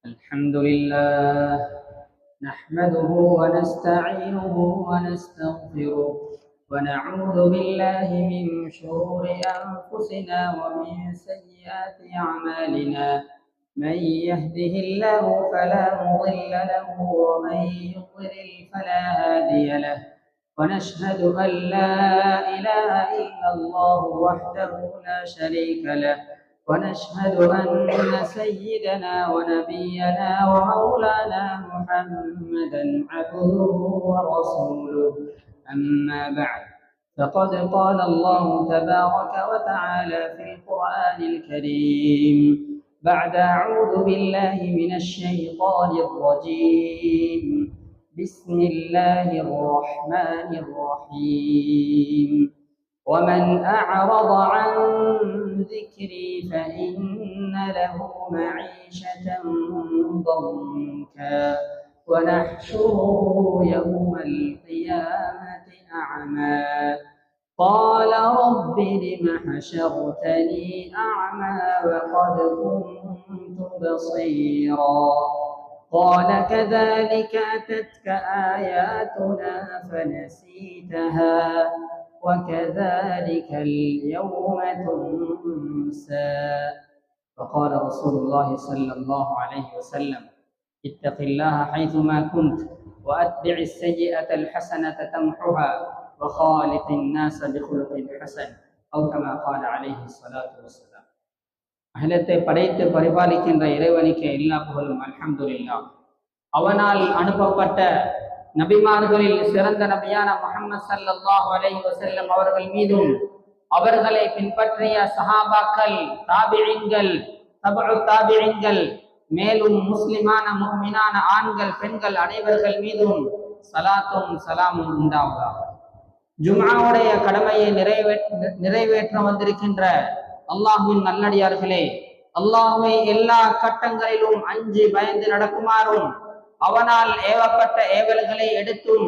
الحمد لله نحمده ونستعينه ونستغفره ونعوذ بالله من شرور أنفسنا ومن سيئات أعمالنا. من يهده الله فلا مضل له ومن يضلل فلا هادي له. ونشهد أن لا إله إلا الله وحده لا شريك له. ونشهد أن سيدنا ونبينا ومولانا محمدا عبده ورسوله. أما بعد، فقد قال الله تبارك وتعالى في القرآن الكريم بعد أعوذ بالله من الشيطان الرجيم. بسم الله الرحمن الرحيم. ومن أعرض عن ذكري فإن له معيشة ضنكا ونحشره يوم القيامة أعمى. قال رب لم حشرتني أعمى وقد كنت بصيرا. قال كذلك أتتك آياتنا فنسيتها وكذلك اليوم تنسى. فقال رسول الله صلى الله عليه وسلم: اتق الله حيثما كنت وأتبع السيئة الحسنة تمحها وخالق الناس بخلق حسن أو كما قال عليه الصلاة والسلام. அகிலத்தை படைத்து பரிபாலிக்கின்ற இறைவனுக்கு எல்லா புகழும் அல்ஹம்துலில்லாஹ். அவனால் அனுப்பப்பட்ட நபிமார்களில் சிறந்த நபியான முஹம்மது ஸல்லல்லாஹு அலைஹி வஸல்லம் அவர்கள் மீதும் அவர்களை பின்பற்றிய சஹாபாக்கள், தாபிஈன்கள், தபஉ தாபிஈன்கள், மேலும் முஸ்லிமான முஃமினான ஆண்கள் பெண்கள் அனைவர்கள் மீதும் ஸலாத்தும் ஸலாமும் உண்டாவதாக. ஜும்ஆவுடைய கடமையை நிறைவேற்ற வந்திருக்கின்ற அல்லாஹ்வின் நல்லடியார்களே, அல்லாஹ்வை எல்லா கட்டங்களிலும் அஞ்சி பயந்து நடக்குமாறும், அவனால் ஏவப்பட்ட ஏவல்களை எடுத்தும்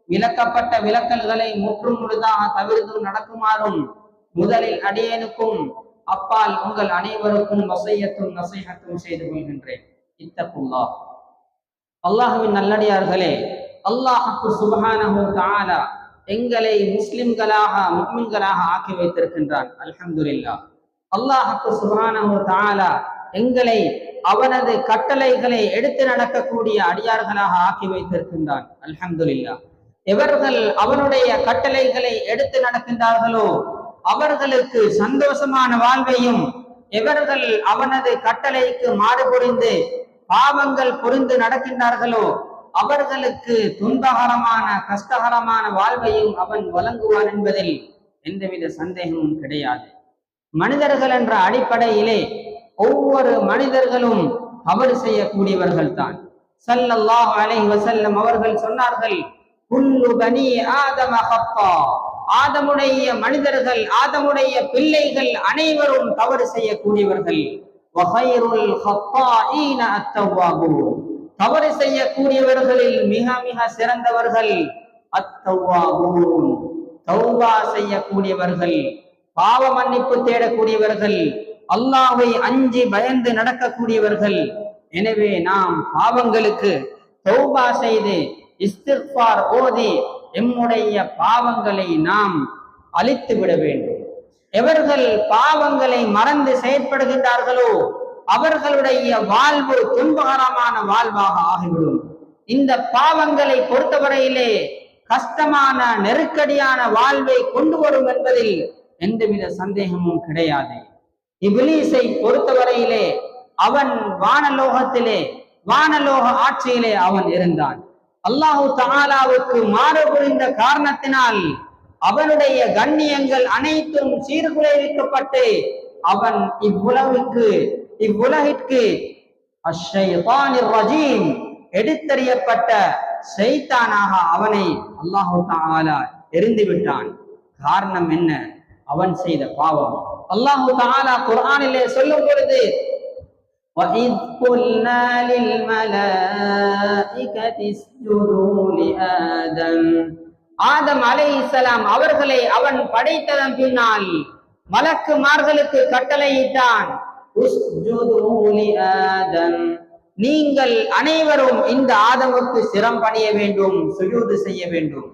விலக்கப்பட்ட விலக்கல்களை முற்றும் முழுதாக தவிர்த்தும் நடக்குமாறும் முதலில் அடியேனுக்கும் அப்பால் உங்கள் அனைவருக்கும் வஸியத்தும் நஸீஹத்தும் செய்து கொள்கின்றேன். இத்தகுல்லாஹ். அல்லாஹ்வின் நல்லடியார்களே, அல்லாஹ் சுப்ஹானஹு வ தஆலா எங்களை முஸ்லிம்களாக முஃமின்களாக ஆக்கி வைத்திருக்கின்றான். அல்ஹம்துலில்லாஹ். அல்லாஹ் சுப்ஹானஹு வ தஆலா எங்களை அவனது கட்டளைகளை எடுத்து நடக்கக்கூடிய அடியார்களாக ஆக்கி வைத்திருக்கின்றான். அல்ஹம்துலில்லாஹ். எவர்கள் அவனுடைய கட்டளைகளை எடுத்து நடக்கின்றார்களோ அவர்களுக்கு சந்தோஷமான வாழ்வையும், எவர்கள் அவனது கட்டளைக்கு மாறுபுரிந்து பாவங்கள் புரிந்து நடக்கின்றார்களோ அவர்களுக்கு துன்பகரமான கஷ்டகரமான வாழ்வையும் அவன் வழங்குவான் என்பதில் எந்தவித சந்தேகமும் கிடையாது. மனிதர்கள் என்ற அடிப்படையிலே ஒவ்வொரு மனிதர்களும் தவறு செய்யக்கூடியவர்கள் தான். ஸல்லல்லாஹு அலைஹி வஸல்லம் அவர்கள் சொன்னார்கள், குல்லு பனி ஆதம ஹத்தா. ஆதமுடைய மனிதர்கள், ஆதமுடைய பிள்ளைகள் அனைவரும் தவறு செய்யக்கூடியவர்கள். வகைருல் ஹத்தாஈன அத்தவ்வாபூன். தவறு செய்யக்கூடியவர்களில் மிக மிக சிறந்தவர்கள் அத்தவ்வாபூன், தௌபா செய்யக்கூடியவர்கள், பாவ மன்னிப்பு தேடக்கூடியவர்கள், அல்லாஹ்வை அஞ்சி பயந்து நடக்கக்கூடியவர்கள். எனவே நாம் பாவங்களுக்கு தௌபா செய்து இஸ்திக்ஃபார் ஓதி எம்முடைய பாவங்களை நாம் அழித்து விட வேண்டும். எவர்கள் பாவங்களை மறந்து செயற்படுகின்றார்களோ அவர்களுடைய வாழ்வு துன்பகரமான வாழ்வாக ஆகிவிடும். இந்த பாவங்களை பொறுத்தவரையிலே கஷ்டமான நெருக்கடியான வாழ்வை கொண்டு வரும் என்பதில் எந்தவித சந்தேகமும் கிடையாது. இப்லீஸை பொறுத்தவரையிலே அவன் வானலோக ஆட்சியிலே அவன் இருந்தான். அல்லாஹு தஆலாவுக்கு மாறு புரிந்த காரணத்தினால் அவனுடைய கண்ணியங்கள் அனைத்தும் சீர்குலைவிக்கப்பட்டு அவன் இவ்வுலகிற்கு அஷ்ஷைத்தானிர் ரஜீம், எடுத்தறியப்பட்ட ஷைத்தானாக அவனை அல்லாஹு தஆலா எரிந்து விட்டான். காரணம் என்ன? அவன் செய்த பாவம். அல்லாஹு தஆலா குர்ஆனிலே சொல்லும் பொழுது, وَإِذْ قُلْنَا لِلْمَلَائِكَةِ اسْجُدُوا لِآدَمَ. ஆதம் அலைஹிஸ்ஸலாம் அவர்களை அவன் படைத்ததன் பின்னால் மலக்குமார்களுக்கு கட்டளையிட்டான், உஸ்ஜுது லி ஆதம், நீங்கள் அனைவரும் இந்த ஆதமுக்கு சிரம் பணிய வேண்டும், சுஜூது செய்ய வேண்டும்.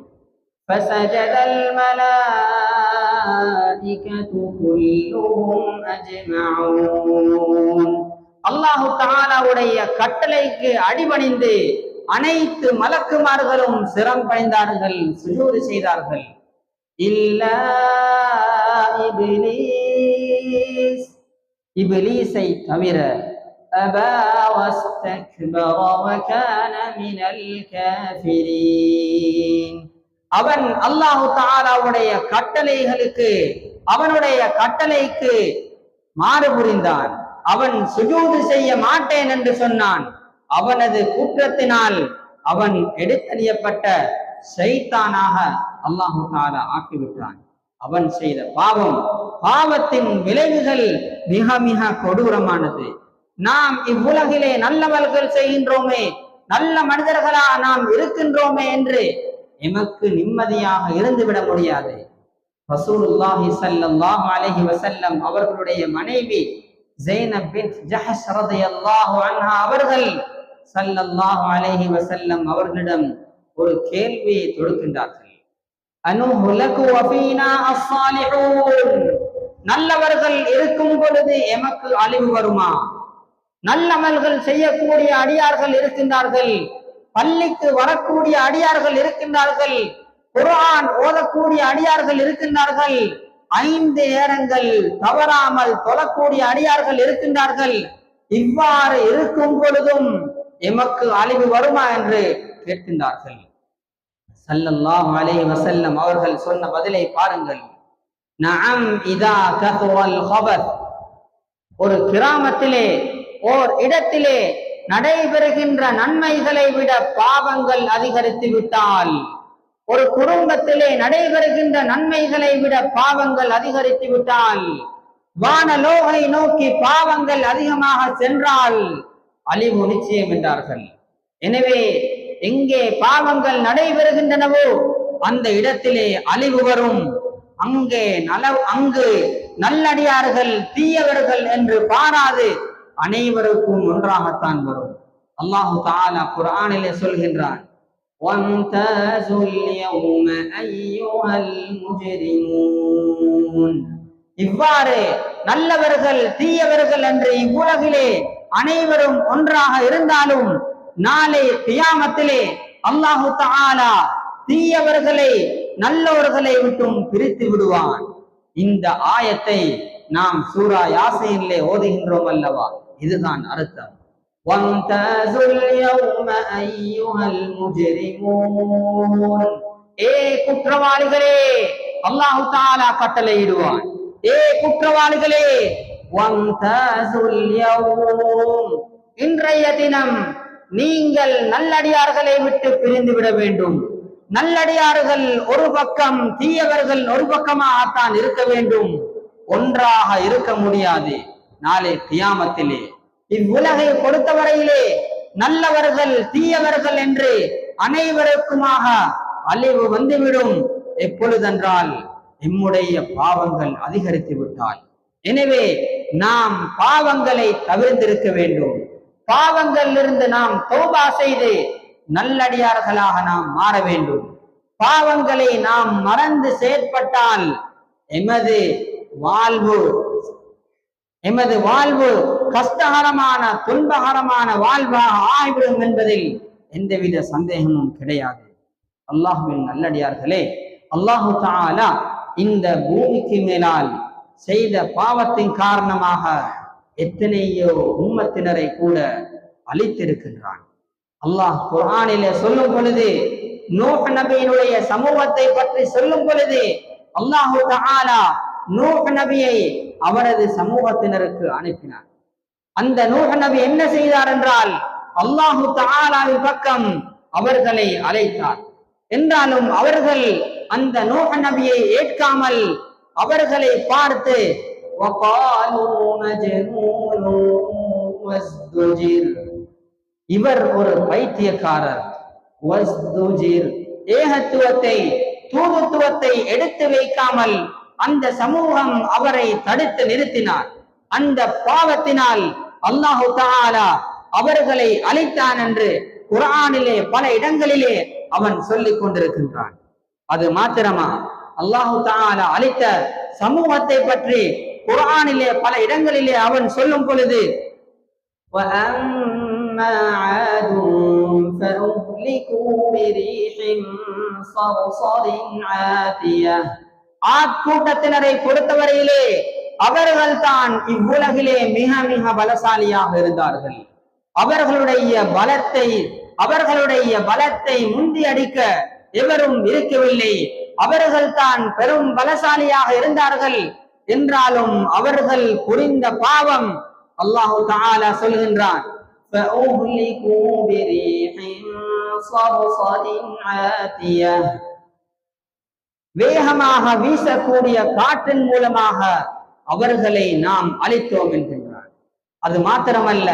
فسجد الملائكة كلهم أجمعون. அல்லாஹ் தஆலாவுடைய கட்டளைக்கு அடிபணிந்து அனைத்து மலக்குமார்களும் சிரம் பணிந்தார்கள், சுஜூது செய்தார்கள். இல்லா இப்லீஸ், இப்லீஸை தவிர, அபா வஸ்தக்பர வகான மினல் காஃபிரீன், அவன் அல்லாஹ் தஆலாவுடைய கட்டளைகளுக்கு, அவனுடைய கட்டளைக்கு மாறு புரிந்தான். அவன் சுஜூது செய்ய மாட்டேன் என்று சொன்னான். அவனது குற்றத்தினால் அவன் எடுத்தறியப்பட்ட ஷைத்தானாக அல்லாஹ் தஆலா ஆக்கிவிட்டான். அவன் செய்த பாவம், பாவத்தின் விளைவுகள் மிக மிக கொடூரமானது. நாம் இவ்வுலகிலே நல்லவர்கள் செய்கின்றோமே, நல்ல மனிதர்களா நாம் இருக்கின்றோமே என்று எமக்கு நிம்மதியாக இருந்துவிட முடியாது. ரசூலுல்லாஹி ஸல்லல்லாஹு அலைஹி வஸல்லம் அவர்களுடைய மனைவி ஸைனப் பின்த் ஜஹஷ் ரலியல்லாஹு அன்ஹா அவர்கள் ஸல்லல்லாஹு அலைஹி வஸல்லம் அவர்களிடம் ஒரு கேள்வியை தொடுக்கின்றார்கள். அனுஹலகு வஃபீனா அஸ்ஸாலிஹூன், நல்லவர்கள் இருக்கும் பொழுது எமக்கு அழிவு வருமா? நல்லமல்கள் செய்யக்கூடிய அடியார்கள் இருக்கின்றார்கள், பள்ளிக்கு வரக்கூடிய அடியார்கள் இருக்கின்றார்கள், குர்ஆன் ஓதக்கூடிய அடியார்கள் இருக்கின்றார்கள், 5 நேரங்கள் தவறாமல் தொழக்கூடிய அடியார்கள் இருக்கின்றார்கள். இவ்வாறு இருக்கும் பொழுதும் எமக்கு அழிவு வருமா என்று கேட்கின்றார்கள். ஸல்லல்லாஹு அலைஹி வஸல்லம் அவர்கள் சொன்ன பதிலை பாருங்கள். நஅம் இதா கஸரல் ஹபத், ஒரு கிராமத்திலே, ஓர் இடத்திலே நடைபெறுகின்ற நன்மைகளை விட பாவங்கள் அதிகரித்து விட்டால், ஒரு குடும்பத்திலே நடைபெறுகின்ற நன்மைகளை விட பாவங்கள் அதிகரித்து விட்டால், வானலோகை நோக்கி பாவங்கள் அதிகமாக சென்றால் அழிவு நிச்சயம் என்றார்கள். எனவே எங்கே பாவங்கள் நடைபெறுகின்றனவோ அந்த இடத்திலே அழிவு வரும். அங்கு நல்லடியார்கள் தீயவர்கள் என்று பாராது அனைவருக்கும் ஒன்றாகத்தான் வரும். அல்லாஹு தஆலா குர்ஆனிலே சொல்கின்றான், வம்தாஸுல் யௌம அய்யுஹல் முஜ்ரிமூன், இவ்வாறு நல்லவர்கள் தீயவர்கள் என்று இவ்வுலகிலே அனைவரும் ஒன்றாக இருந்தாலும் நாளை கியாமத்திலே அல்லாஹு தஆலா தீயவர்களை நல்லவர்களை விட்டும் பிரித்து விடுவான். இந்த ஆயத்தை நாம் சூரா யாசீனிலே ஓதுகின்றோம் அல்லவா? இதுதான் அர்த்தம். வம்தாஸுல் யௌம அய்யுஹல் முஜ்ரிமூன், ஏ குற்றவாளிகளே, அல்லாஹ் தஆலா கட்டளையிடுவான், ஏ குற்றவாளிகளே, வம்தாஸுல் யௌம், இன்றைய தினம் நீங்கள் நல்லடியார்களை விட்டு பிரிந்து விட வேண்டும். நல்லடியார்கள் ஒரு பக்கம், தீயவர்கள் ஒரு பக்கமாகத்தான் இருக்க வேண்டும், ஒன்றாக இருக்க முடியாது. நாளை கியாமத்திலே இவ்வுலகை பொறுத்தவரையிலே நல்லவர்கள் தீயவர்கள் என்று அனைவருக்குமாக அழிவு வந்துவிடும். எப்பொழுதென்றால் நம்முடைய பாவங்கள் அதிகரித்து விட்டால். எனவே நாம் பாவங்களை தவிர்த்திருக்க வேண்டும். பாவங்களிலிருந்து நாம் தௌபா செய்து நல்லடியார்களாக நாம் மாற வேண்டும். பாவங்களை நாம் மறந்து செயற்பட்டால் எமது வாழ்வு கஷ்டகரமான துன்பகரமான வாழ்வாக ஆகிவிடும் என்பதில் எந்தவித சந்தேகமும் கிடையாது. அல்லாஹ்வின் நல்லடியார்களே, அல்லாஹு தஆலா இந்த பூமிக்கு மேலால் செய்த பாவத்தின் காரணமாக எத்தனையோ உம்மத்தினரை கூட அழித்திருக்கின்றான். அல்லாஹ் குர்ஆனிலே சொல்லும் பொழுது, நூஹ் நபியினுடைய சமூகத்தை பற்றி சொல்லும் பொழுது, அல்லாஹு தஆலா நூஹ் நபியை அவரது சமூகத்தினருக்கு அனுப்பினார். அந்த நூஹ் நபி என்ன செய்தார் என்றால், அல்லாஹு தஆலாவின் பக்கம் அவர்களை அழைத்தார். என்றாலும் அவர்கள் அந்த நூஹ் நபியை ஏற்காமல் அவர்களை பார்த்து, இவர் ஒரு பைத்தியக்காரர், ஏகத்துவத்தை தூதுத்துவத்தை எடுத்து வைக்காமல் அந்த சமூகம் அவரை தடுத்து நிறுத்தினார். அந்த பாவத்தினால் அல்லாஹு தஆலா அவர்களை அழித்தான் என்று குர்ஆனிலே பல இடங்களிலே அவன் சொல்லிக் கொண்டிருக்கின்றான். அது மாத்திரமா, அல்லாஹு தஆலா அழித்த சமூகத்தை பற்றி குர்ஆனிலே பல இடங்களிலே அவன் சொல்லும் பொழுது وَأَمَّا عَادٌ فَأُهْلِكُوا بِرِيحٍ صَرْصَرٍ عَاتِيَةٍ ஆத் கூட்டத்தினரை பொறுத்தவரையிலே அவர்கள் தான் இவ்வுலகிலே மிக மிக பலசாலியாக இருந்தார்கள். அவர்களுடைய பலத்தை முந்தி அடிக்க எவரும் இருக்கவில்லை. அவர்கள் தான் பெரும் பலசாலியாக இருந்தார்கள். என்றாலும் அவர்கள் புரிந்த பாவம் அல்லாஹு தஆலா சொல்கின்றான், வேகமாக வீசக்கூடிய காற்றின் மூலமாக அவர்களை நாம் அழித்தோம் என்கின்றான். அது மாத்திரமல்ல,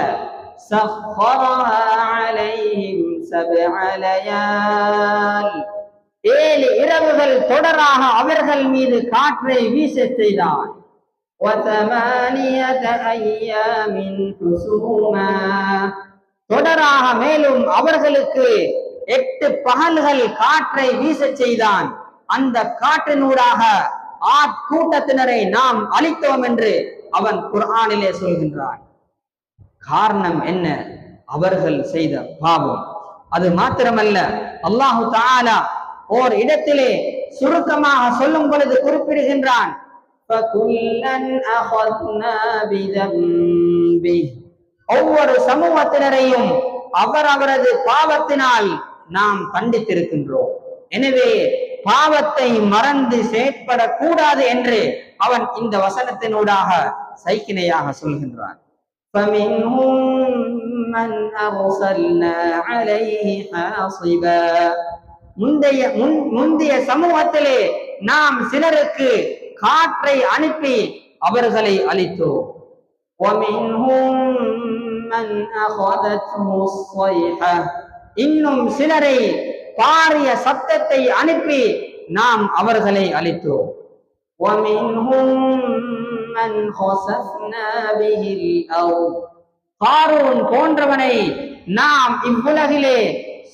ஏழு இரவுகள் தொடராக அவர்கள் மீது காற்றை வீச செய்தான். தொடராக மேலும் அவர்களுக்கு 8 பகல்கள் காற்றை வீச செய்தான். அந்த காற்றினூடாக கூட்டத்தினரை நாம் அழித்தோம் என்று அவன் குர்ஆனிலே சொல்கின்றான். காரணம் என்ன? அவர்கள் செய்த பாவம். அது மாத்திரமல்ல, அல்லாஹு தஆலா ஓர் இடத்திலே சுருக்கமாக சொல்லும் பொழுது குறிப்பிடுகின்றான், ஒவ்வொரு சமூகத்தினரையும் அவரவரது பாவத்தினால் நாம் கண்டித்திருக்கின்றோம். எனவே பாவத்தை மறந்து செயற்படக்கூடாது என்று அவன் இந்த வசனத்தினூடாக சைக்கிணையாக சொல்கின்றான். முந்தைய சமூகத்திலே நாம் சிலருக்கு காற்றை அனுப்பி அவர்களை அழித்தோம். இன்னும் சிலரை பாரிய சத்தத்தை அனுப்பி நாம் அவர்களை அழித்தோம். காரூன் போன்றவனை நாம் இவ்வுலகிலே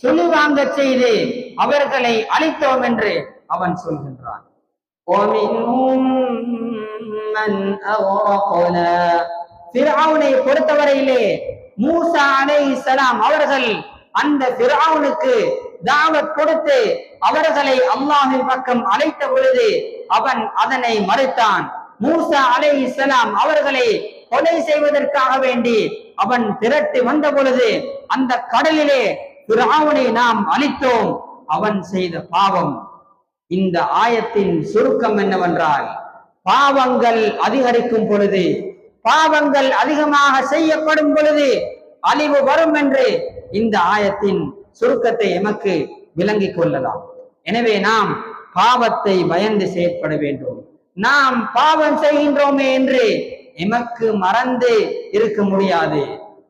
சுழிவாங்க செய்து அவர்களை அழித்தோம் என்று அவன் சொல்கின்றான். ஃபிர்அவுனை பொறுத்தவரையிலே மூசா அலைஹிஸ்ஸலாம் அவர்கள் அந்த ஃபிர்அவுனுக்கு தாவத் கொடுத்து அவர்களை அல்லாஹ்வின் பக்கம் அழைத்த பொழுது அவன் அதனை மறுத்தான். மூசா அலைஹிஸ்ஸலாம் அவர்களை கொலை செய்வதற்காக வேண்டி அவன் திரட்டு வந்த பொழுது அந்த கடலிலே ஃபிர்அவுனை நாம் அழித்தோம். அவன் செய்த பாவம். இந்த ஆயத்தின் சுருக்கம் என்னவென்றால், பாவங்கள் அதிகரிக்கும் பொழுது, பாவங்கள் அதிகமாக செய்யப்படும் பொழுது அழிவு வரும் என்று இந்த ஆயத்தின் சுருக்கத்தை எமக்கு விளங்கிக் கொள்ளலாம். எனவே நாம் பாவத்தை பயந்து செயற்பட வேண்டும். நாம் பாவம் செய்கின்றோமே என்று எமக்கு மறந்து இருக்க முடியாது.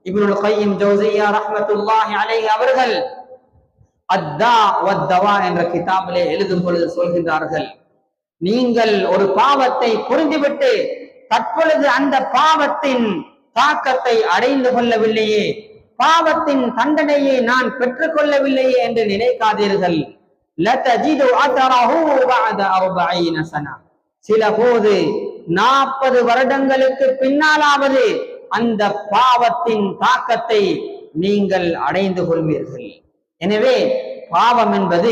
இப்னுல் கய்யிம் ஜௌஸிய்யா ரஹ்மத்துல்லாஹி அலைஹி அவர்கள் அத்தா வத்தவா என்ற கிதாபிலே எழுதும் பொழுது சொல்கின்றார்கள், நீங்கள் ஒரு பாவத்தை புரிந்துவிட்டு தற்பொழுது அந்த பாவத்தின் தாக்கத்தை அடைந்து கொள்ளவில்லையே, பாவத்தின் தண்டனையை நான் பெற்றுக் கொள்ளவில்லையே என்று நினைக்காதீர்கள். சில போது 40 வருடங்களுக்கு பின்னாலாவது அந்த பாவத்தின் தாக்கத்தை நீங்கள் அடைந்து கொள்வீர்கள். எனவே பாவம் என்பது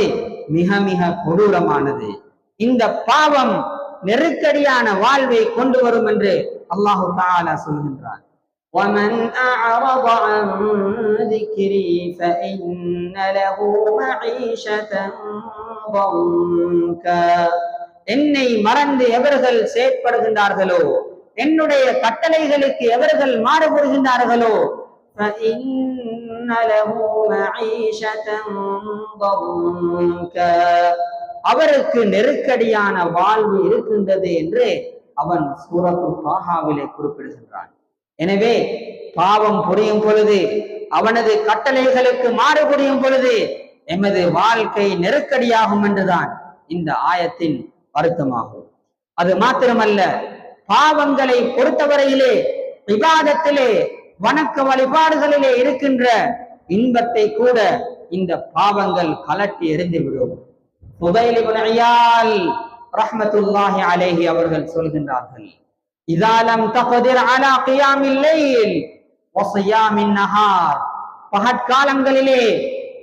மிக மிக கொடூரமானது. இந்த பாவம் நெருக்கடியான வாழ்வை கொண்டு வரும் என்று அல்லாஹு தஆலா சொல்கின்றார். وَمَنْ أَعْرَضَ عَنْ ذِكْرِي فَإِنَّ لَهُ مَعِيشَةً ضَنكًا. என்னை மறந்து எவர்கள் செயற்படுகின்றார்களோ, என்னுடைய கட்டளைகளுக்கு எவர்கள் மாறுபடுகின்றார்களோ, فَإِنَّ لَهُ مَعِيشَةً ضَنكًا, அவருக்கு நெருக்கடியான வாழ்வு இருக்கின்றது என்று அவன் சூரத்து தாஹாவிலே குறிப்பிடுகின்றான். எனவே பாவம் புரியும் பொழுது, அவனது கட்டளைகளுக்கு மாறுபடியும் பொழுது எமது வாழ்க்கை நெருக்கடியாகும் என்றுதான் இந்த ஆயத்தின் அர்த்தமாகும். அது மாத்திரமல்ல, பாவங்களை பொறுத்தவரையிலே இபாதத்திலே வணக்க வழிபாடுகளிலே இருக்கின்ற இன்பத்தை கூட இந்த பாவங்கள் கலட்டி எறிந்துவிடும். ஃபுதைல் இப்னு இயால் ரஹ்மத்துல்லாஹி அலைஹி அவர்கள் சொல்கின்றார்கள், இதா லம் தக்திர் அலா கியாமில் லைல் வ ஸியாமின் நஹார், பகற்காலங்களிலே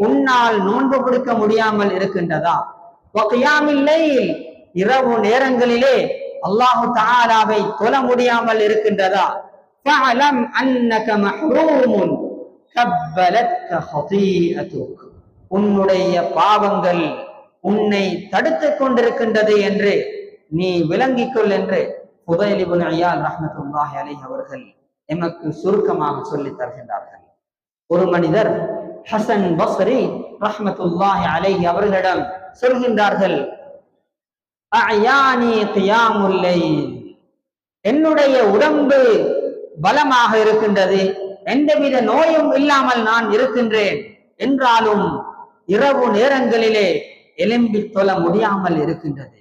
உன்னால் நோன்பு பிடிக்க முடியாமல் இருக்கின்றதா, வ கியாமில் லைல், இரவு நேரங்களிலே அல்லாஹு தஆலாவை தொழ முடியாமல் இருக்கின்றதா, ஃபஅலம் அன்னக மஹ்ரூமுன் கப்பலத்க ஹதீஅதுக், உன்னுடைய பாவங்கள் உன்னை தடுத்துக் கொண்டிருக்கின்றது என்று நீ விளங்கிக் கொள் என்று ஃபுதைல் இப்னு இயால் ரஹ்மத்துல்லாஹி அலைஹி அவர்கள் எமக்கு சுருக்கமாக சொல்லித் தருகின்றார்கள். ஒரு மனிதர் ஹசன் பஸ்ரி ரஹ்மத்துல்லாஹி அலைஹி அவர்களிடம் சொல்கின்றார்கள், அயானி கியாமுல் லைல், என்னுடைய உடம்பு பலமாக இருக்கின்றது, எந்தவித நோயும் இல்லாமல் நான் இருக்கின்றேன், என்றாலும் இரவு நேரங்களிலே எழும்பி தொழ முடியாமல் இருக்கின்றது,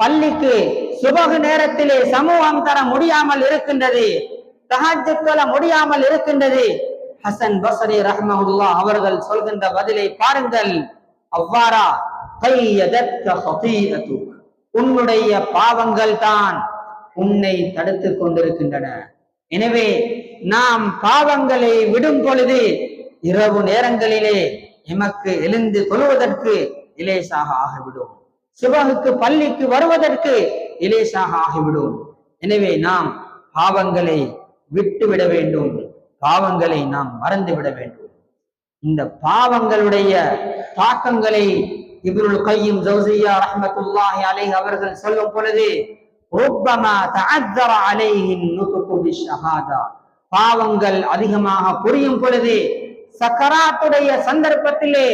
பள்ளிக்கு சுபஹ் நேரத்திலே சமூகம் தர முடியாமல் இருக்கின்றது, தஹஜ்ஜுத் தொழ முடியாமல் இருக்கின்றது. ஹசன் பஸ்ரி ரஹ்மத்துல்லாஹ் அவர்கள் சொல்கின்ற பதிலை பாருங்கள், அவ்வாறா கையதத்க ஹதீஅதுக், உன்னுடைய பாவங்கள் தான் உன்னை தடுத்துக் கொண்டிருக்கின்றன. எனவே நாம் பாவங்களை விடும் பொழுது இரவு நேரங்களிலே எமக்கு எழுந்து தொழுவதற்கு இலேசாக ஆகிவிடும், சுபஹுக்கு பள்ளிக்கு வருவதற்கு இலேசாக ஆகிவிடும். எனவே நாம் பாவங்களை விட்டுவிட வேண்டும், பாவங்களை நாம் மறந்துவிட வேண்டும். இந்த பாவங்களுடைய தாக்கங்களை இப்னுல் கய்யிம் ஜௌஸிய்யா ரஹ்மத்துல்லாஹி அலைஹி அவர்கள் சொல்லும் பொழுது, ரப்பமா தஅzzர அலைஹி நுத்கு பிஷ்ஷஹாதா, பாவங்கள் அதிகமாக புரியும் பொழுது சக்கராத்துடைய சந்தர்ப்பத்திலே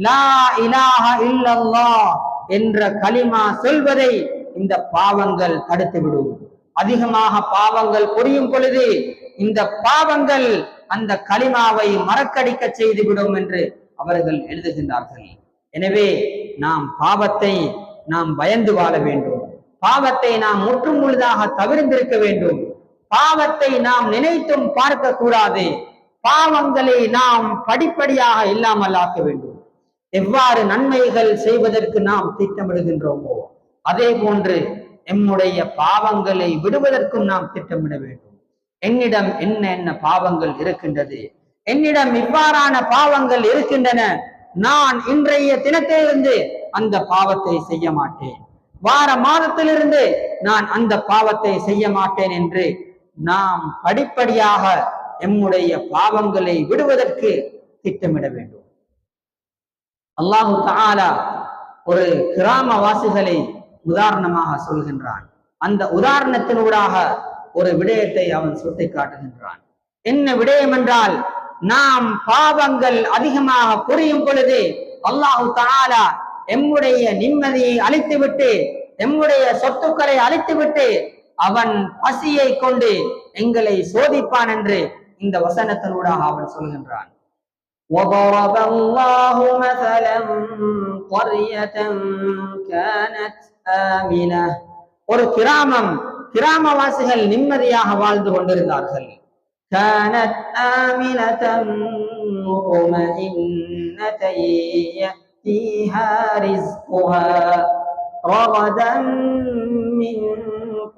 லா இலாஹ இல்லல்லாஹ் என்ற கலிமா சொல்வதை இந்த பாவங்கள் தடுத்துவிடும். அதிகமாக பாவங்கள் புரியும் பொழுது இந்த பாவங்கள் அந்த கலிமாவை மறக்கடிக்க செய்துவிடும் என்று அவர்கள் எழுதுகின்றார்கள். எனவே நாம் பாவத்தை நாம் பயந்து வாழ வேண்டும், பாவத்தை நாம் முற்றும் முழுதாக தவிர்த்திருக்க வேண்டும், பாவத்தை நாம் நினைத்தும் பார்க்க கூடாது, பாவங்களை நாம் படிப்படியாக இல்லாமல் ஆக்க வேண்டும். எவ்வாறு நன்மைகள் செய்வதற்கு நாம் திட்டமிடுகின்றோமோ அதே போன்று எம்முடைய பாவங்களை விடுவதற்கும் நாம் திட்டமிட வேண்டும். என்னிடம் என்ன என்ன பாவங்கள் இருக்கின்றது, என்னிடம் இவ்வாறான பாவங்கள் இருக்கின்றன, நான் இன்றைய தினத்திலிருந்து அந்த பாவத்தை செய்ய மாட்டேன், வார மாதத்திலிருந்து நான் அந்த பாவத்தை செய்ய மாட்டேன் என்று நாம் படிப்படியாக எம்முடைய பாவங்களை விடுவதற்கு திட்டமிட வேண்டும். அல்லாஹு தஆலா ஒரு கிராமவாசிகளை உதாரணமாக சொல்கின்றான். அந்த உதாரணத்தினூடாக ஒரு விடயத்தை அவன் சுட்டி காட்டுகின்றான். என்ன விடயம் என்றால், நாம் பாவங்கள் அதிகமாக புரியும் பொழுது அல்லாஹு தஆலா எம்முடைய நிம்மதியை அழித்துவிட்டு, எம்முடைய சொத்துக்களை அழித்துவிட்டு அவன் பசியை கொண்டு எங்களை சோதிப்பான் என்று இந்த வசனத்தினூடாக அவன் சொல்கின்றான். وضرب الله مثلا قرية كانت آمنة, ஒரு கிராமவாசிகள் நிம்மதியாக வாழ்ந்து கொண்டிருந்தார்கள். كانت آمنة مطمئنة يأتيها رزقها رغدا من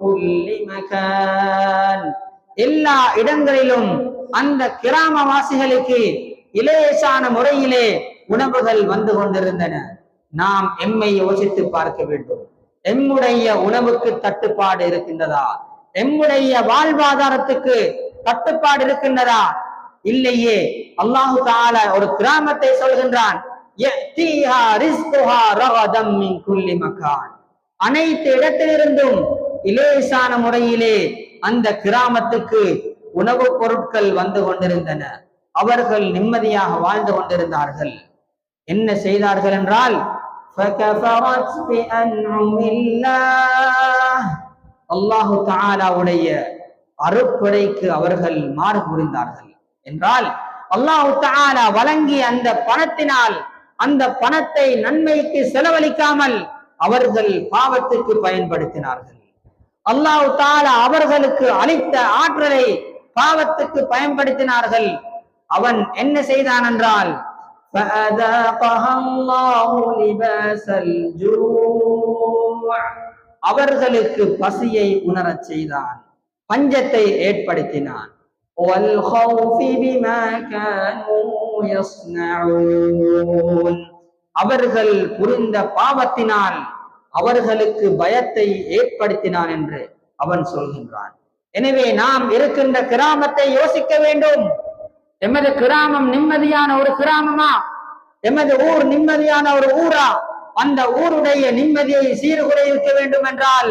كل مكان, எல்லா இடங்களிலும் அந்த கிராமவாசிகளுக்கு இலேசான முறையிலே உணவுகள் வந்து கொண்டிருந்தன. நாம் எம்மை யோசித்து பார்க்க வேண்டும். எம்முடைய உணவுக்கு தட்டுப்பாடு இருக்கின்றதா? எம்முடைய வாழ்வாதாரத்துக்கு தட்டுப்பாடு இருக்கின்றதா? இல்லையே. அல்லாஹு தஆலா ஒரு கிராமத்தை சொல்கின்றான், யஅதீஹா ரிஸ்குஹா ரகதம் மின் குல்லி மகான், அனைத்து இடத்திலிருந்தும் இலேசான முறையிலே அந்த கிராமத்துக்கு உணவுப் பொருட்கள் வந்து கொண்டிருந்தன. அவர்கள் நிம்மதியாக வாழ்ந்து கொண்டிருந்தார்கள். என்ன செய்தார்கள் என்றால், அல்லாஹு தஆலாவுடைய அருட்கொடைக்கு அவர்கள் மாறு புரிந்தார்கள். என்றால் அல்லாஹு தஆலா வழங்கிய அந்த பணத்தினால் அந்த பணத்தை நன்மைக்கு செலவழிக்காமல் அவர்கள் பாவத்துக்கு பயன்படுத்தினார்கள். அல்லாஹு தஆலா அவர்களுக்கு அளித்த ஆற்றலை பாவத்துக்கு பயன்படுத்தினார்கள். அவன் என்ன செய்தான் என்றால் அவர்களுக்கு பசியை உணரச் செய்தான், பஞ்சத்தை ஏற்படுத்தினான். அவர்கள் புரிந்த பாவத்தினால் அவர்களுக்கு பயத்தை ஏற்படுத்தினான் என்று அவன் சொல்கின்றான். எனவே நாம் இருக்கின்ற கிராமத்தை யோசிக்க வேண்டும். எமது கிராமம் நிம்மதியான ஒரு கிராமமா? எமது ஊர் நிம்மதியான ஒரு ஊரா? அந்த ஊருடைய நிம்மதியை சீர்குலைக்க வேண்டும் என்றால்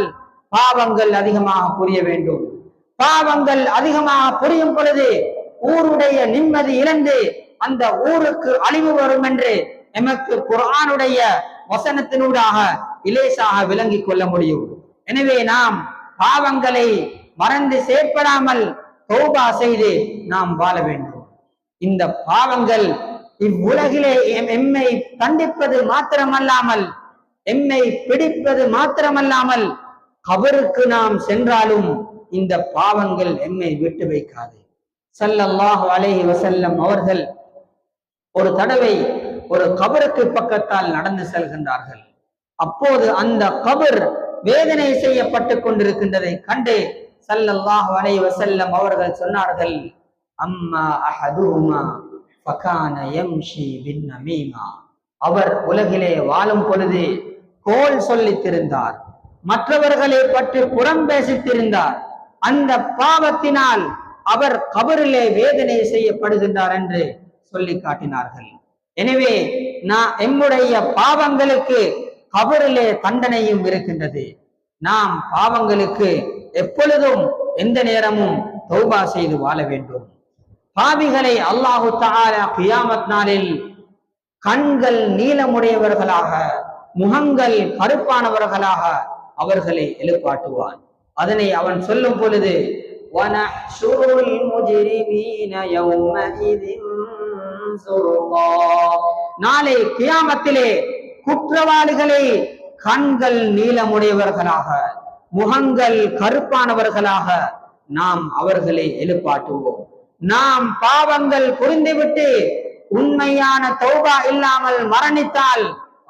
பாவங்கள் அதிகமாக புரிய வேண்டும். பாவங்கள் அதிகமாக புரியும் பொழுது ஊருடைய நிம்மதி இழந்து அந்த ஊருக்கு அழிவு வரும் என்று எமக்கு குர்ஆனுடைய வசனத்தினூடாக இலேசாக விளங்கிக் கொள்ள முடியும். எனவே நாம் பாவங்களை மறந்து செயற்படாமல் தௌபா செய்து நாம் வாழ வேண்டும். இந்த பாவங்கள் இவ்வுலகிலே எம்மை தண்டிப்பது மாத்திரமல்லாமல், எம்மை பிடிப்பது மாத்திரமல்லாமல், கபருக்கு நாம் சென்றாலும் இந்த பாவங்கள் எம்மை விட்டு வைக்காது. ஸல்லல்லாஹு அலைஹி வஸல்லம் அவர்கள் ஒரு தடவை ஒரு கபருக்கு பக்கத்தால் நடந்து செல்கின்றார்கள். அப்போது அந்த கபர் வேதனை செய்யப்பட்டு கொண்டிருக்கின்றதை கண்டு ஸல்லல்லாஹு அலைஹி வஸல்லம் அவர்கள் சொன்னார்கள், அம்மா அஹதுஹுமா ஃபகான யம்ஷி பின்னமீமா. அவர் உலகிலே வாழும் பொழுது கோல் சொல்லித்திருந்தார், மற்றவர்களை பற்றி புறம் பேசித்திருந்தார். அந்த பாவத்தினால் அவர் கபரிலே வேதனை செய்யப்படுகின்றார் என்று சொல்லி காட்டினார்கள். எனவே எம்முடைய பாவங்களுக்கு கபரிலே தண்டனையும் இருக்கின்றது. நாம் பாவங்களுக்கு எப்பொழுதும் எந்த நேரமும் தௌபா செய்து வாழ வேண்டும். பாவிகளை அல்லாஹு தஆலா கியாமத் நாளில் கண்கள் நீளமுடையவர்களாக, முகங்கள் கருப்பானவர்களாக அவர்களை எழுப்பாட்டுவான். அதனை அவன் சொல்லும் பொழுது வனஹ்ஷுருல் முஜ்ரிமீன யௌமஇதின் ஸுர்கா, நாளை கியாமத்திலே குற்றவாளிகளை கண்கள் நீளமுடையவர்களாக, முகங்கள் கருப்பானவர்களாக நாம் அவர்களை எழுப்பாட்டுவோம். நாம் பாவங்கள் புரிந்துவிட்டு உண்மையான தௌபா இல்லாமல் மரணித்தால்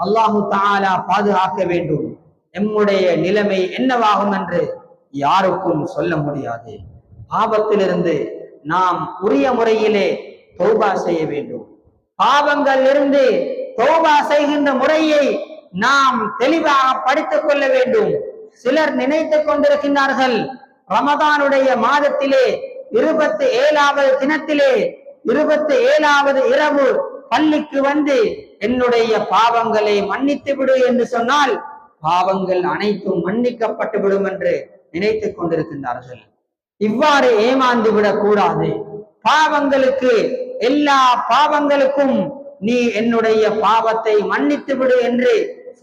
அல்லாஹு தஆலா பாதுகாக்க வேண்டும். எம்முடைய நிலைமை என்னவாகும் என்று யாருக்கும் சொல்ல முடியாது. பாவத்திலிருந்து நாம் உரிய முறையிலே தௌபா செய்ய வேண்டும். பாவங்கள் இருந்து தௌபா செய்கின்ற முறையை நாம் தெளிவாக படித்துக் கொள்ள வேண்டும். சிலர் நினைத்துக் கொண்டிருக்கின்றார்கள், ரமதானுடைய மாதத்திலே 27வது தினத்திலே 27வது இரவு பள்ளிக்கு வந்து என்னுடைய பாவங்களை மன்னித்து விடு என்று சொன்னால் பாவங்கள் அனைத்தும் மன்னிக்கப்பட்டு விடும் என்று நினைத்துக் கொண்டிருக்கின்றார்கள். இவ்வாறு ஏமாந்து விடக் கூடாது. பாவங்களுக்கு, எல்லா பாவங்களுக்கும் நீ என்னுடைய பாவத்தை மன்னித்து விடு என்று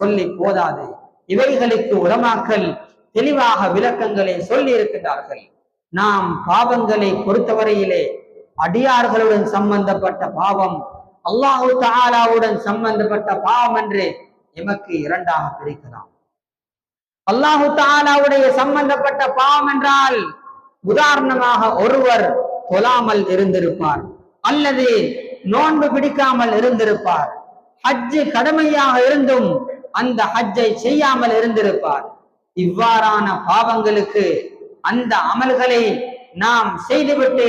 சொல்லி போதாது. இவைகளுக்கு உலமாக்கள் தெளிவாக விளக்கங்களை சொல்லி இருக்கின்றார்கள். நாம் பாவங்களை பொறுத்தவரையிலே அடியார்களுடன் சம்பந்தப்பட்ட பாவம், அல்லாஹு தஆலாவுடன் சம்பந்தப்பட்ட பாவம் என்று எமக்கு இரண்டாக பிரிக்கலாம். அல்லாஹு தஆலாவுடைய சம்பந்தப்பட்ட பாவம் என்றால், உதாரணமாக ஒருவர் தொழாமல் இருந்திருப்பார், அல்லது நோன்பு பிடிக்காமல் இருந்திருப்பார், ஹஜ்ஜு கடமையாக இருந்தும் அந்த ஹஜ்ஜை செய்யாமல் இருந்திருப்பார். இவ்வாறான பாவங்களுக்கு அந்த அமல்களை நாம் செய்துவிட்டு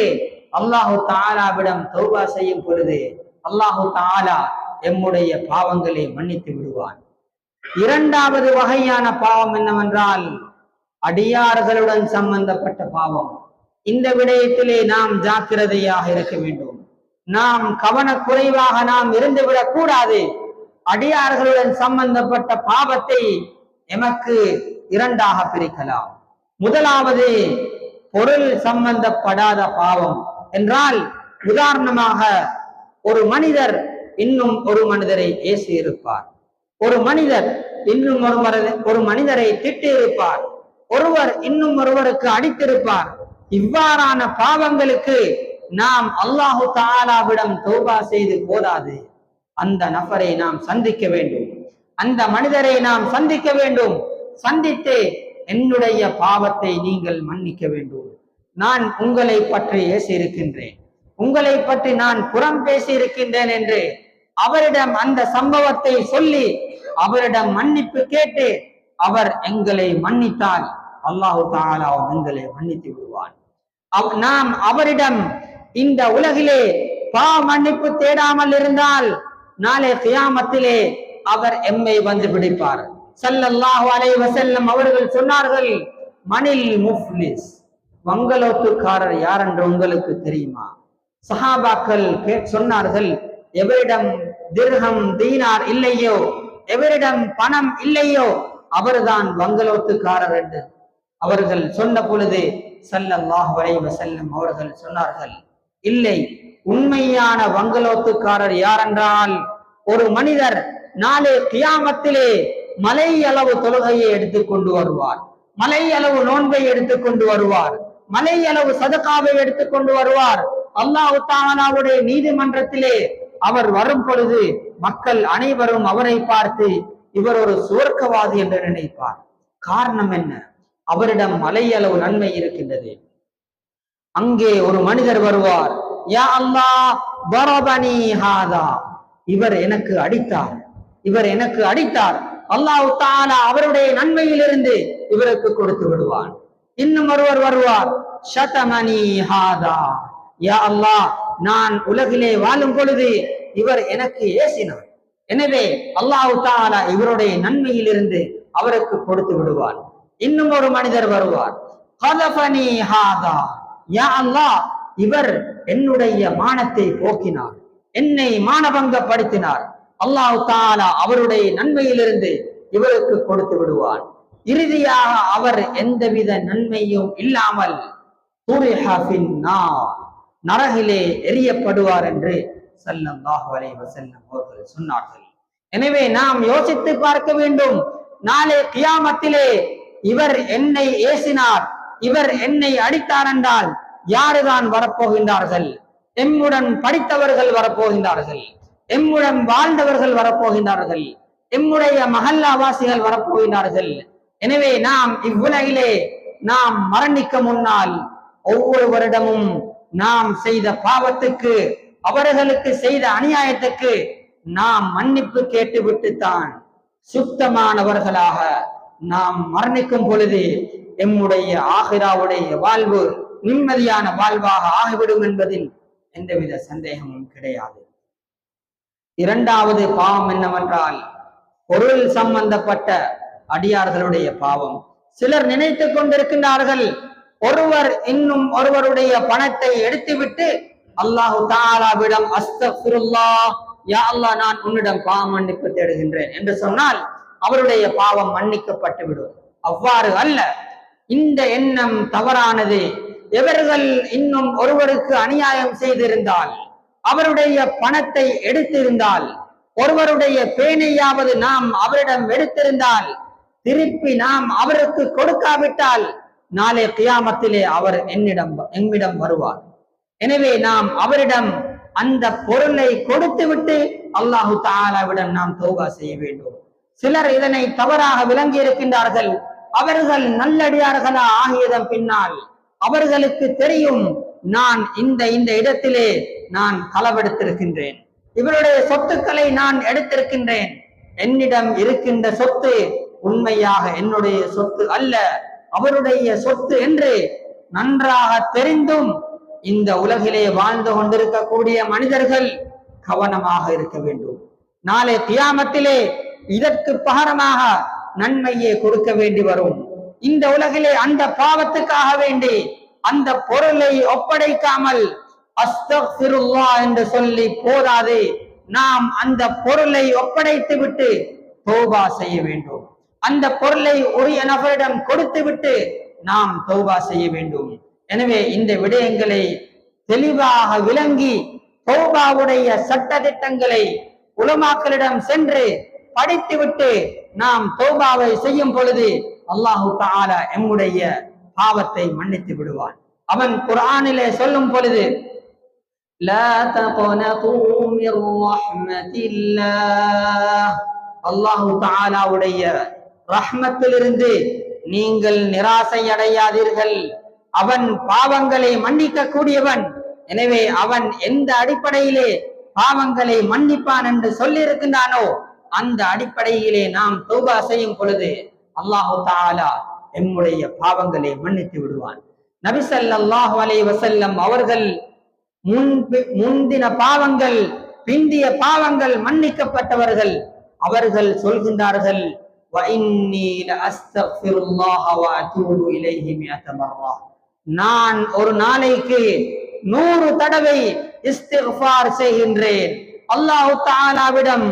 அல்லாஹு தஆலாவிடம் தௌபா செய்யும் பொழுது அல்லாஹு தஆலா எம்முடைய பாவங்களை மன்னித்து விடுவான். இரண்டாவது வகையான பாவம் என்னவென்றால் அடியார்களுடன் சம்பந்தப்பட்ட பாவம். இந்த விடயத்திலே நாம் ஜாக்கிரதையாக இருக்க வேண்டும். நாம் கவனக்குறைவாக நாம் இருந்துவிடக் கூடாது. அடியார்களுடன் சம்பந்தப்பட்ட பாவத்தை எமக்கு இரண்டாக பிரிக்கலாம். முதலாவது பொருள் சம்பந்தப்படாத பாவம் என்றால், உதாரணமாக ஒரு மனிதர் இன்னும் ஒரு மனிதரை ஏசி இருப்பார், ஒரு மனிதர் இன்னும் ஒரு மனிதரை திட்டி இருப்பார், ஒருவர் இன்னும் ஒருவருக்கு அடித்திருப்பார். இவ்வாறான பாவங்களுக்கு நாம் அல்லாஹு தஆலாவிடம் தௌபா செய்து போதாது. அந்த நபரை நாம் சந்திக்க வேண்டும், அந்த மனிதரை நாம் சந்திக்க வேண்டும். சந்தித்து என்னுடைய பாவத்தை நீங்கள் மன்னிக்க வேண்டும், நான் உங்களை பற்றி ஏசியிருக்கின்றேன், உங்களை பற்றி நான் புறம் பேசி இருக்கின்றேன் என்று அவரிடம் அந்த சம்பவத்தை சொல்லி அவரிடம் மன்னிப்பு கேட்டு அவர் எங்களை மன்னித்தால் அல்லாஹு தஆலா எங்களை மன்னித்து விடுவான். நாம் அவரிடம் இந்த உலகிலே பாவ மன்னிப்பு தேடாமல் இருந்தால் நாளை கியாமத்திலே அவர் எம்மை வந்து பிடிப்பார். ஸல்லல்லாஹு அலைஹி வஸல்லம் அவர்கள் சொன்னார்கள், மனில் முஃப்லிஸ், வங்கலோத்துக்காரர் யார் என்று உங்களுக்கு தெரியுமா? சஹாபாக்கள் சொன்னார்கள், எவரிடம் திர்ஹம் தீனார் இல்லையோ, எவரிடம் பணம் இல்லையோ அவர்தான் வங்கலோத்துக்காரர் என்று அவர்கள் சொன்ன பொழுது ஸல்லல்லாஹு அலைஹி வஸல்லம் அவர்கள் சொன்னார்கள், இல்லை, உண்மையான வங்கலோத்துக்காரர் யார் என்றால் ஒரு மனிதர் நாளை கியாமத்திலே மலை அளவு தொழுகையை எடுத்துக் கொண்டு வருவார், மலை அளவு நோன்பை எடுத்துக் கொண்டு வருவார், மலை அளவு சதகாவை எடுத்துக் கொண்டு வருவார். அல்லாஹ் தஆலாவுடைய நீதிமன்றத்திலே அவர் வரும் பொழுது மக்கள் அனைவரும் அவரை பார்த்து இவர் ஒரு சுவர்க்கவாதி என்று நினைப்பார். காரணம் என்ன? அவரிடம் மலை அளவு நன்மை இருக்கின்றது. அங்கே ஒரு மனிதர் வருவார், யா அல்லாஹ் தரபனி ஹாதா, இவர் எனக்கு அடித்தார், இவர் எனக்கு அடித்தார். அல்லாஹ் தஆலா அவருடைய நன்மையிலிருந்து இவருக்கு கொடுத்து விடுவான். இன்னும் ஒருவர் வருவார், ஷதமனி ஹாதா, யா அல்லாஹ் நான் உலகிலே வாழும் பொழுது இவர் எனக்கு ஏசினார், எனவே அல்லாஹ் தஆலா இவருடைய நன்மையிலிருந்து அவருக்கு கொடுத்து விடுவார். இன்னும் ஒரு மனிதர் வருவார், கதஃபனி ஹாதா, யா அல்லாஹ் இவர் என்னுடைய மானத்தை போக்கினார், என்னை மானபங்கப்படுத்தினார், அல்லாஹ் தஆலா அவருடைய நன்மையிலிருந்து இவருக்கு கொடுத்து விடுவார். இறுதியாக அவர் எந்தவித நன்மையும் இல்லாமல் நரகிலே எரியப்படுவார் என்று ஸல்லல்லாஹு அலைஹி வஸல்லம் அவர்கள் சொன்னார்கள். எனவே நாம் யோசித்து பார்க்க வேண்டும், நாளை கியாமத்திலே இவர் என்னை ஏசினார், இவர் என்னை அடித்தார் என்றால் யாருதான் வரப்போகின்றார்கள்? எம்முடன் படித்தவர்கள் வரப்போகின்றார்கள், எம்முடன் வாழ்ந்தவர்கள் வரப்போகின்றார்கள், எம்முடைய மஹல்லாவாசிகள் வரப்போகின்றார்கள். எனவே நாம் இவ்வுலகிலே நாம் மரணிக்க முன்னால் ஒவ்வொரு வருடமும் நாம் செய்த பாவத்துக்கு, அவர்களுக்கு செய்த அநியாயத்துக்கு நாம் மன்னிப்பு கேட்டுவிட்டுத்தான் சுத்தமானவர்களாக நாம் மரணிக்கும் பொழுது எம்முடைய ஆகிராவுடைய வாழ்வு நிம்மதியான வாழ்வாக ஆகிவிடும் என்பதில் எந்தவித சந்தேகமும் கிடையாது. இரண்டாவது பாவம் என்னவென்றால் பொருள் சம்பந்தப்பட்ட அடியார்களுடைய பாவம். சிலர் நினைத்துக் கொண்டிருக்கின்றார்கள், ஒருவர் இன்னும் ஒருவருடைய பணத்தை எடுத்துவிட்டு அல்லாஹு தஆலாவிடம் அஸ்தக்ஃபிருல்லாஹ், யா அல்லாஹ் நான் உன்னிடம் பாவ மன்னிப்பு தேடுகின்றேன் என்று சொன்னால் அவருடைய பாவம் மன்னிக்கப்பட்டு விடும். அவ்வாறு அல்ல, இந்த எண்ணம் தவறானது. எவர்கள் இன்னும் ஒருவருக்கு அநியாயம் செய்திருந்தால், அவருடைய பணத்தை எடுத்திருந்தால், ஒருவருடைய பேனையாவது நாம் அவரிடம் எடுத்திருந்தால், திருப்பி நாம் அவருக்கு கொடுக்காவிட்டால் நாளை கியாமத்திலே அவர் எம்மிடம் வருவார். எனவே நாம் அவரிடம் அந்த பொருளை கொடுத்து விட்டு அல்லாஹு தஆலாவிடம் நாம் தௌபா செய்ய வேண்டும். சிலர் இதனை தவறாக விளங்கி இருக்கின்றார்கள். அவர்கள் நல்லடியார்களா ஆகியதன் பின்னால் அவர்களுக்கு தெரியும், நான் இந்த இடத்திலே நான் களவெடுத்திருக்கின்றேன், இவருடைய சொத்துக்களை நான் எடுத்திருக்கின்றேன், என்னிடம் இருக்கின்ற சொத்து உண்மையாக என்னுடைய சொத்து அல்ல, அவருடைய சொத்து என்று நன்றாக தெரிந்தும் இந்த உலகிலே வாழ்ந்து கொண்டிருக்கக்கூடிய மனிதர்கள் கவனமாக இருக்க வேண்டும். நாளை கியாமத்திலே இதற்கு பகரமாக நன்மையை கொடுக்க வேண்டி வரும். இந்த உலகிலே அந்த பாவத்துக்காக வேண்டி அந்த பொருளை ஒப்படைக்காமல் அஸ்தக்ஃபிருல்லாஹ் என்று சொல்லி போதாது, நாம் அந்த பொருளை ஒப்படைத்து விட்டு தௌபா செய்ய வேண்டும். அந்த பொருளை உரிய நபரிடம் கொடுத்து விட்டு நாம் தௌபா செய்ய வேண்டும். எனவே இந்த விடயங்களை தெளிவாக விளங்கி தௌபாவுடைய சட்ட திட்டங்களை உலமாக்களிடம் சென்று படித்துவிட்டு நாம் தௌபாவை செய்யும் பொழுது அல்லாஹு தஆலா எம்முடைய பாவத்தை மன்னித்து விடுவான். அவன் குர்ஆனிலே சொல்லும் பொழுது லா தக்னது மிர் ரஹ்மத்தில்லாஹ், அல்லாஹு தஆலாவுடைய ரஹ்மத்திலிருந்து நீங்கள் நிராசை அடையாதீர்கள். அவன் பாவங்களை மன்னிக்க கூடியவன். எனவே அவன் எந்த அடிப்படையிலே பாவங்களை மன்னிப்பான் என்று சொல்லி இருக்கின்றானோ அந்த அடிப்படையிலே நாம் தௌபா செய்யும் பொழுது அல்லாஹு தஆலா எம்முடைய பாவங்களை மன்னித்து விடுவான். நபி ஸல்லல்லாஹு அலைஹி வஸல்லம் அவர்கள் முந்தின பாவங்கள் பிந்திய பாவங்கள் மன்னிக்கப்பட்டவர்கள். அவர்கள் சொல்கின்றார்கள், நான் ஒரு நாளைக்கு 100 தடவை இஸ்திக்ஃபார் செய்கின்றேன், அல்லாஹ் தஆலாவிடம்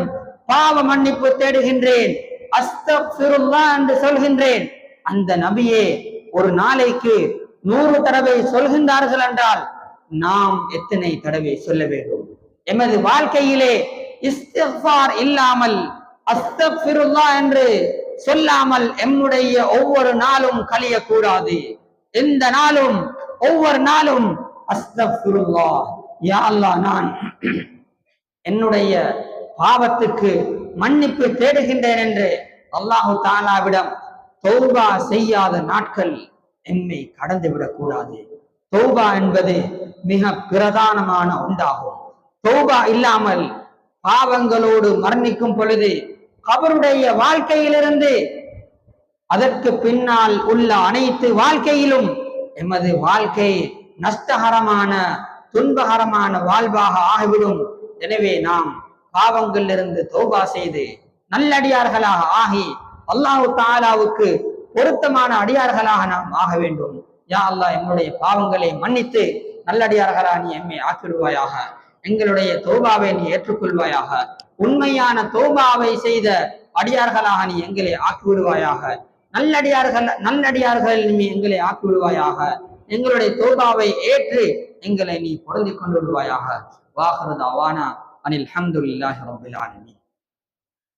பாவ மன்னிப்பு தேடுகின்றேன், அஸ்தக்ஃபிருல்லாஹ் என்று சொல்கின்றேன். அந்த நபியே ஒரு நாளைக்கு 100 தடவை சொல்கின்றார்கள் என்றால் நாம் எத்தனை தடவை சொல்ல வேண்டும்? எமது வாழ்க்கையிலே இஸ்திக்ஃபார் இல்லாமல், அஸ்தக்ஃபிருல்லாஹ் என்று சொல்லாமல் எம்முடைய ஒவ்வொரு நாளும் கழியக்கூடாது. எந்த நாளும் ஒவ்வொரு நாளும் அஸ்தக்ஃபிருல்லாஹ், யா அல்லாஹ் நான் என்னுடைய பாவத்துக்கு மன்னிப்பு தேடுகின்றேன் என்று அல்லாஹு தஆலாவிடம் தௌபா செய்யாத நாட்கள் எம்மை கடந்து விடக்கூடாது. தௌபா என்பது மிக பிரதானமான ஒன்றாகும். தௌபா இல்லாமல் பாவங்களோடு மரணிக்கும் பொழுது கபருடைய வாழ்க்கையிலிருந்து அதற்கு பின்னால் உள்ள அனைத்து வாழ்க்கையிலும் எமது வாழ்க்கை நஷ்டகரமான துன்பகரமான வாழ்வாக ஆகிவிடும். எனவே நாம் பாவங்களிலிருந்து தௌபா செய்து நல்லடியார்களாக ஆகி அல்லாஹு தஆலாவுக்கு பொருத்தமான அடியார்களாக நாம் ஆக வேண்டும். யா அல்லாஹ் என்னுடைய பாவங்களை மன்னித்து நல்லடியார்களா நீ எம்மை ஆக்கிடுவாயாக. எங்களுடைய தௌபாவை நீ ஏற்றுக்கொள்வாயாக. உண்மையான தௌபாவை செய்த அடியார்களாக நீ எங்களை ஆக்கிவிடுவாயாக. நல்லடியார்கள் நீ எங்களை ஆக்கிவிடுவாயாக. எங்களுடைய தௌபாவை ஏற்று எங்களை நீ பொருந்தி கொண்டு விடுவாயாக. வாஹிரு தஅவானா அனில் ஹம்துலில்லாஹி ரப்பில் ஆலமீன்.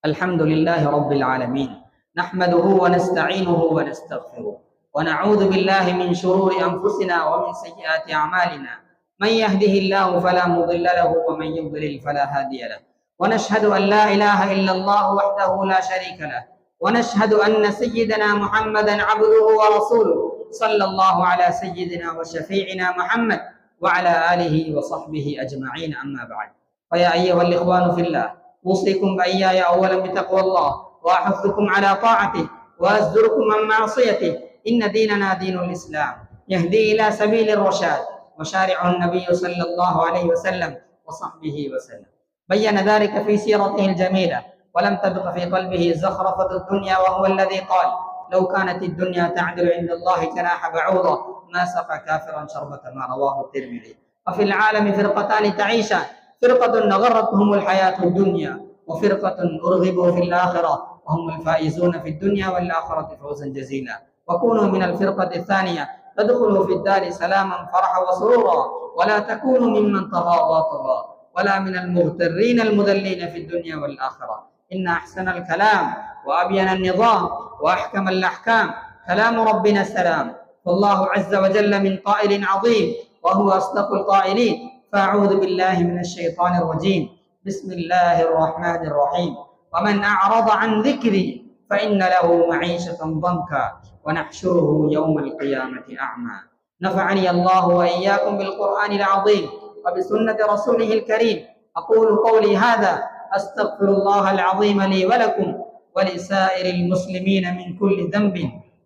அல்ஹம்துலில்லாஹி ரப்பில் ஆலமீன். நஹ்மதுஹு வ நஸ்தஈனுஹு வ நஸ்தக்ஃபிருஹு ونعوذ بالله من شرور أنفسنا ومن سيئات أعمالنا من يهده الله فلا مضل له ومن يضلل فلا هادي له ونشهد أن لا إله إلا الله وحده لا شريك له ونشهد أن سيدنا محمدا عبده ورسوله صلى الله على سيدنا وشفيعنا محمد وعلى آله وصحبه أجمعين. أما بعد، فيا أيها الإخوان في الله، أوصيكم وإياي أولا بتقوى الله وأحثكم على طاعته وأزجركم عن معصيته. إن ديننا دين الإسلام يهدي إلى سبيل الرشاد وشارعه النبي صلى الله عليه وسلم وصحبه وسلم. بين ذلك في سيرته الجميلة ولم تبق في قلبه زخرفة الدنيا، وهو الذي قال: لو كانت الدنيا تعدل عند الله جناح بعوضة ما سقى كافرا شربة ماء. رواه الترمذي. وفي العالم فرقتان تعيشان، فرقة غرتهم الحياة الدنيا وفرقة أرغبوا في الآخرة وهم الفائزون في الدنيا والآخرة فوزا جزيلا. وكونوا من الفرقة الثانية تدخلوا في الدار سلاما فرحا وسرورا، ولا تكونوا ممن تغاضى طغى ولا من المغترين المذلين في الدنيا والآخرة. إن أحسن الكلام وأبين النظام وأحكم الأحكام كلام ربنا السلام. والله عز وجل من قائل عظيم وهو أصدق القائلين. فأعوذ بالله من الشيطان الرجيم. بسم الله الرحمن الرحيم. ومن أعرض عن ذكري فإن له معيشة ضنكا ونحشره يوم القيامة أعمى. نفعني الله وإياكم بالقرآن العظيم وبسنة رسوله الكريم. أقول قولي هذا أستغفر الله العظيم لي ولكم ولسائر المسلمين من كل ذنب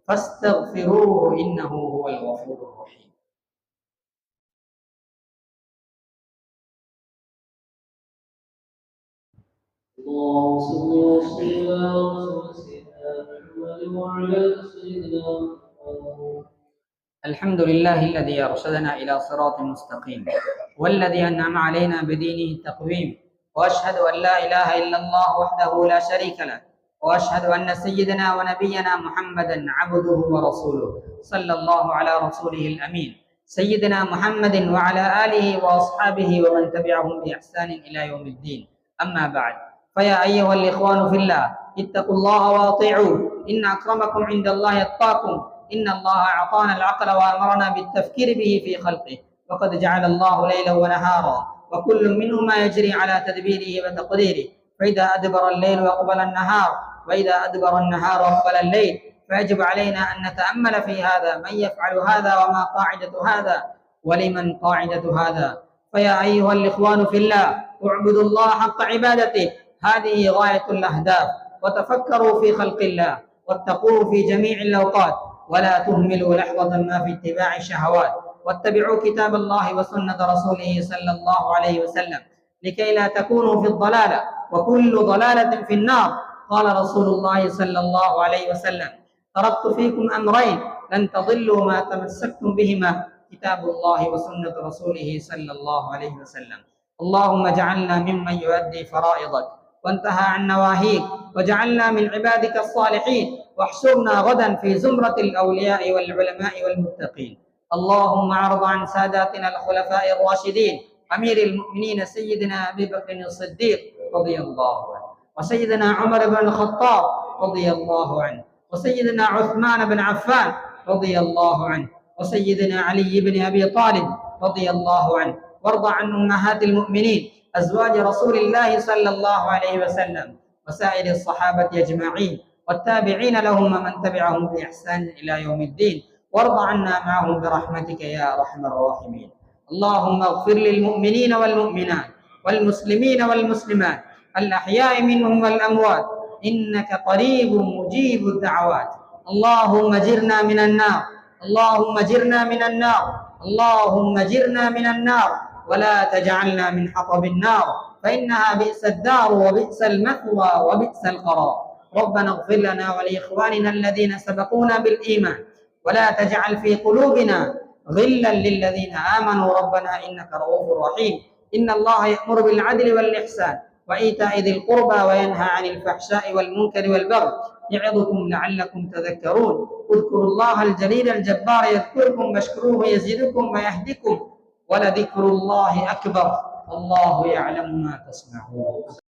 فاستغفروه إنه هو الغفور الرحيم. اللهم صل وسلم على سيدنا محمد وعلى سيدنا محمد. الحمد لله الذي أرشدنا إلى صراط مستقيم والذي أنعم علينا بدينه التقويم. وأشهد أن لا إله إلا الله وحده لا شريك له، وأشهد أن سيدنا ونبينا محمدا عبده ورسوله صلى الله على رسوله الأمين سيدنا محمد وعلى آله وأصحابه ومن تبعهم بإحسان إلى يوم الدين. أما بعد، فيا أيها الإخوان في الله، اتقوا الله وأطيعوه. إن أكرمكم عند الله أتقاكم. إن الله أعطانا العقل وأمرنا بالتفكير به في خلقه، وقد جعل الله ليلا ونهارا وكل منهما يجري على تدبيره وتقديره. فإذا أدبر الليل وأقبل النهار، وإذا أدبر النهار وأقبل الليل، فيجب علينا أن نتأمل في هذا، من يفعل هذا وما قاعدة هذا ولمن قاعدة هذا. فيا أيها الإخوان في الله، اعبدوا الله حق عبادته، هذه غاية الأهداف. وتفكروا في خلق الله واتقوه في جميع الأوقات، ولا تهملوا لحظة ما في اتباع الشهوات، واتبعوا كتاب الله وسنة رسوله صلى الله عليه وسلم لكي لا تكونوا في الضلالة، وكل ضلالة في النار. قال رسول الله صلى الله عليه وسلم: تركت فيكم أمرين لن تضلوا ما تمسكتم بهما، كتاب الله وسنة رسوله صلى الله عليه وسلم. اللهم اجعلنا ممن يؤدي فرائضك وانتهى عن نواهيك، وجعلنا من عبادك الصالحين، واحشرنا غدا في زمرة الأولياء والعلماء والمتقين. اللهم اعرض عن ساداتنا الخلفاء الراشدين، أمير المؤمنين سيدنا أبي بكر الصديق رضي الله عنه، وسيدنا عمر بن الخطاب رضي الله عنه، وسيدنا عثمان بن عفان رضي الله عنه، وسيدنا علي بن أبي طالب رضي الله عنه. وارض عن أمهات المؤمنين أزواج رسول الله صلى الله عليه وسلم وسائر الصحابة أجمعين، والتابعين لهم ومن تبعهم بإحسان إلى يوم الدين. وارض عنا معهم برحمتك يا أرحم الراحمين. اللهم اغفر للمؤمنين والمؤمنات والمسلمين والمسلمات الأحياء منهم والأموات، إنك قريب مجيب الدعوات. اللهم جرنا من النار، اللهم جرنا من النار، اللهم جرنا من النار، ولا تجعلنا من حطب النار، فإنها بئس الدار وبئس المثوى وبئس القرار. ربنا اغفر لنا ولإخواننا الذين سبقونا بالإيمان، ولا تجعل في قلوبنا غلا للذين آمنوا ربنا إنك رؤوف رحيم. إن الله يأمر بالعدل والإحسان وإيتاء ذي القربى وينهى عن الفحشاء والمنكر والبغي، يعظكم لعلكم تذكرون. اذكروا الله الجليل الجبار يذكركم، واشكروه يزدكم ويهدكم، ولذكر الله أكبر، الله يعلم ما تصنعون.